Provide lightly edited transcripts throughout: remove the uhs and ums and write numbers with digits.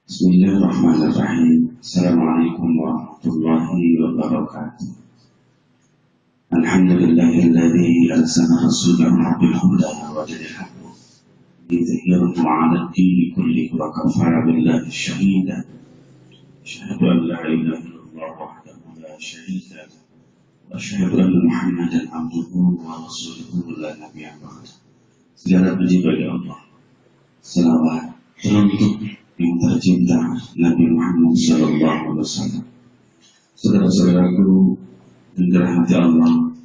Bismillahirrahmanirrahim. Assalamualaikum warahmatullahi wabarakatuh. Alhamdulillahilladzi arsala rasulahu bil huda wa dinil haqq liyudhhirahu 'ala ad-dini kullihi wa kafaa billahi shahida. Asyhadu an la ilaha illallah wahdahu la syarika lahu wa asyhadu anna Muhammadan abduhu wa rasuluhu la nabiyya ba'dahu. Segala puji bagi Allah. Selawat teruntuk yang tercinta Nabi Muhammad SAW. Saudara-saudaraku yang dirahmati Allah,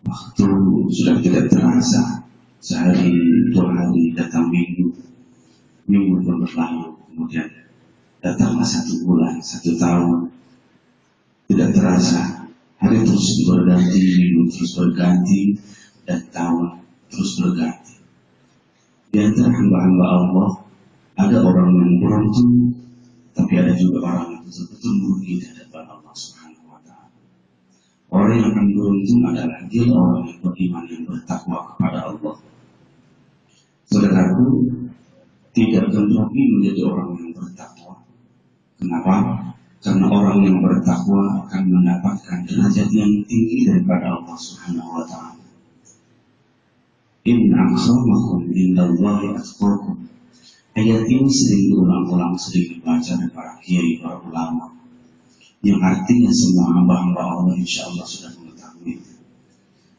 waktu sudah tidak terasa. Sehari, 2 hari, datang minggu pun berlalu, kemudian datanglah 1 bulan, 1 tahun. Tidak terasa, hari terus berganti, minggu terus berganti, dan tahun terus berganti. Di antara hamba-hamba Allah, ada orang yang beruntung, tapi ada juga orang yang betul-betul merugi di hadapan Allah Subhanahu wa Ta'ala. Orang yang akan beruntung adalah dia orang yang beriman, yang bertakwa kepada Allah. Saudaraku, tidak akan merugi menjadi orang yang bertakwa. Kenapa? Karena orang yang bertakwa akan mendapatkan derajat yang tinggi daripada Allah Subhanahu wa Ta'ala. Inna akramakum indallahi atqakum. Ayat ini sering diulang-ulang, sering dibaca oleh para kiai, para ulama, yang artinya semua hamba-hamba Allah insya Allah sudah mengetahui.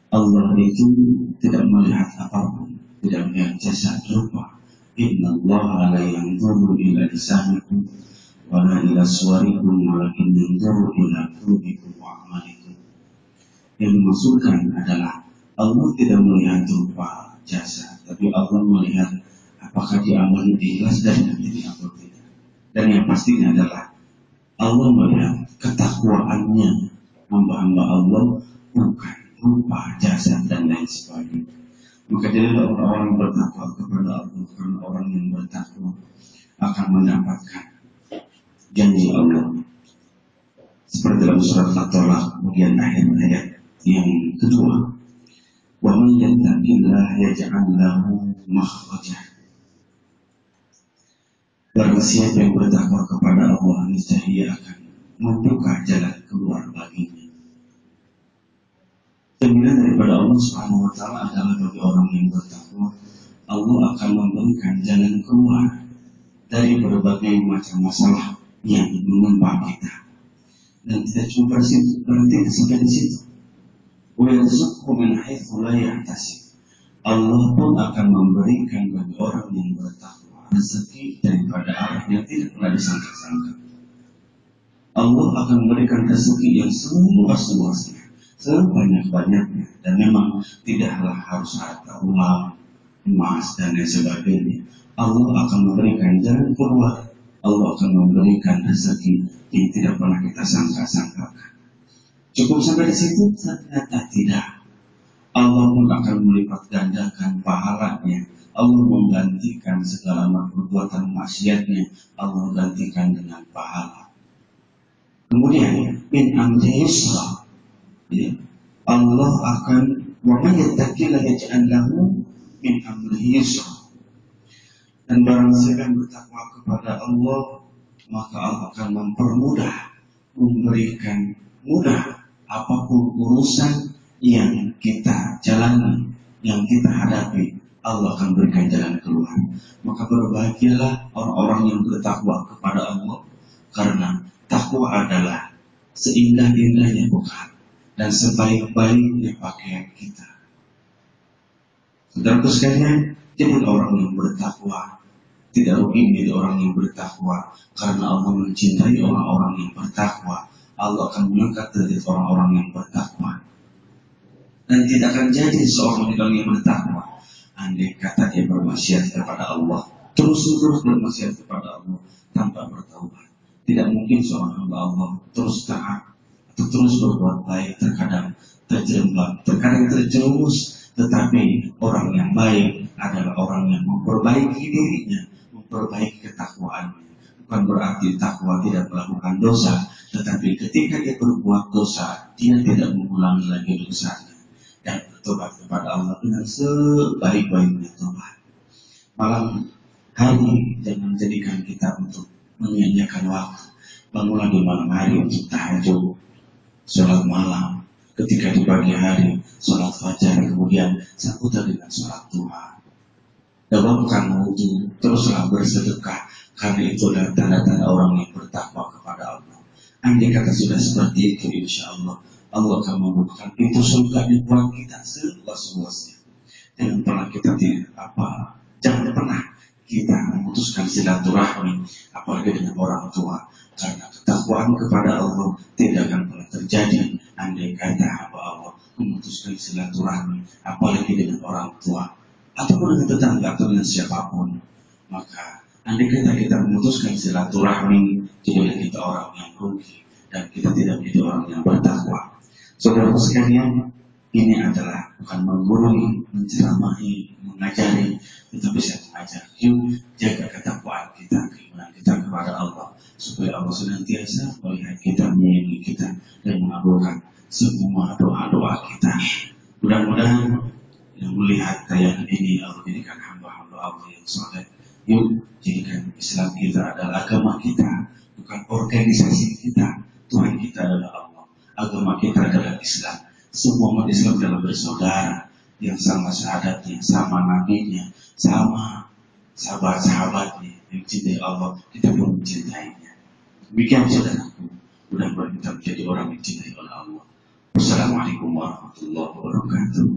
Allah itu tidak melihat apapun, tidak melihat jasad rupa. Inna Allah la yanzuru ila lisanikum wa la ila suwarikum walakin yanzuru ila qulubikum wa amalikum. Yang dimaksudkan adalah Allah tidak melihat rupa jasad, tapi Allah melihat apakah dia amalnya ikhlas dari hati atau tidak. Dan yang pastinya adalah Allah melihat ketakwaannya hamba-hamba Allah, bukan rupa, jasad dan lain sebagainya. Maka jadilah orang-orang bertakwa kepada Allah, karena orang yang bertakwa akan mendapatkan janji Allah. Seperti dalam surat At-Talaq bagian akhir ayat yang kedua, wa man yattaqillaha yaj'al lahu makhraja. Barang siapa yang bertakwa kepada Allah, niscaya akan membuka jalan keluar baginya. Jaminan daripada Allah Subhanahu wa Ta'ala adalah bagi orang yang bertakwa, Allah akan memberikan jalan keluar dari berbagai macam masalah yang menimpa kita. Dan tidak cuma berhenti sampai di situ. Wa yarzuqhu min haitsu la yahtasib. Allah pun akan memberikan bagi orang yang bertakwa rezeki daripada arah yang tidak pernah disangka-sangka. Allah akan memberikan rezeki yang seluas-luasnya, sebanyak-banyaknya, dan memang tidaklah harus harta, uang, emas dan lain sebagainya. Allah akan memberikan jalan keluar. Allah akan memberikan rezeki yang tidak pernah kita sangka-sangkakan. Cukup sampai di situ? Ternyata tidak. Allah pun akan melipat gandakan pahalanya. Allah menggantikan segala perbuatan maksiatnya, Allah gantikan dengan pahala. Kemudian min amri yusra, Allah akan wa man yattaqillaha yaj'al lahu min amri yusra. Dan barang siapa yang bertakwa kepada Allah, maka Allah akan mempermudah, memberikan mudah apapun urusan yang kita jalani, yang kita hadapi. Allah akan berikan jalan keluar. Maka berbahagialah orang-orang yang bertakwa kepada Allah, karena takwa adalah seindah-indahnya bekal dan sebaik-baiknya pakaian kita. Saudaraku sekalian, jadi orang yang bertakwa tidak rugi menjadi orang yang bertakwa, karena Allah mencintai orang-orang yang bertakwa. Allah akan mengangkat derajat orang-orang yang bertakwa, dan tidak akan jadi seorang yang bertakwa andai kata dia bermaksiat kepada Allah, terus-menerus bermaksiat kepada Allah tanpa bertaubat. Tidak mungkin seorang hamba Allah terus taat atau terus berbuat baik, terkadang terjerembab, terkadang terjerumus. Tetapi orang yang baik adalah orang yang memperbaiki dirinya, memperbaiki ketakwaannya. Bukan berarti takwa tidak melakukan dosa, tetapi ketika dia berbuat dosa, dia tidak mengulangi lagi dosanya dan bertobat kepada Allah dengan sebaik-baiknya tobat. Malam hari jangan jadikan kita untuk menyia-nyiakan waktu. Bangunlah di malam hari untuk tahajud, sholat malam. Ketika di pagi hari, sholat fajar, kemudian sambutlah dengan sholat duha. Dawamkan wudhu, teruslah bersedekah, karena itu adalah tanda-tanda orang yang bertakwa kepada Allah. Andai kata sudah seperti itu, insya Allah akan membukakan pintu surga buat kita seluas-luasnya. Jangan pernah kita memutuskan silaturahmi, apalagi dengan orang tua, karena ketakwaan kepada Allah tidak akan pernah terjadi andai kata hamba Allah memutuskan silaturahmi, apalagi dengan orang tua ataupun dengan tetangga atau dengan siapapun. Maka andai kata kita memutuskan silaturahmi, jadilah kita orang yang rugi dan kita tidak menjadi orang yang bertakwa. Saudara sekalian, ini adalah bukan menggurui, menceramahi, mengajari, tetapi saya mengajar. Yuk jaga ketakwaan kita, keimanan kita kepada Allah, supaya Allah senantiasa melihat kita, menyayangi kita, dan mengabulkan semua doa-doa kita. Mudah-mudahan yang melihat tayangan ini Allah jadikan hamba-hamba Allah yang saleh. Yuk jadikan Islam kita adalah agama kita, bukan organisasi kita. Tuhan kita adalah Allah, agama kita adalah Islam. Semua umat Islam adalah bersaudara, yang sama syahadatnya, sama nabinya, sama sahabat-sahabatnya, yang cintai Allah, kita pun mencintainya. Demikian saudaraku, mudah-mudahan kita menjadi orang yang dicintai oleh Allah. Wassalamualaikum warahmatullahi wabarakatuh.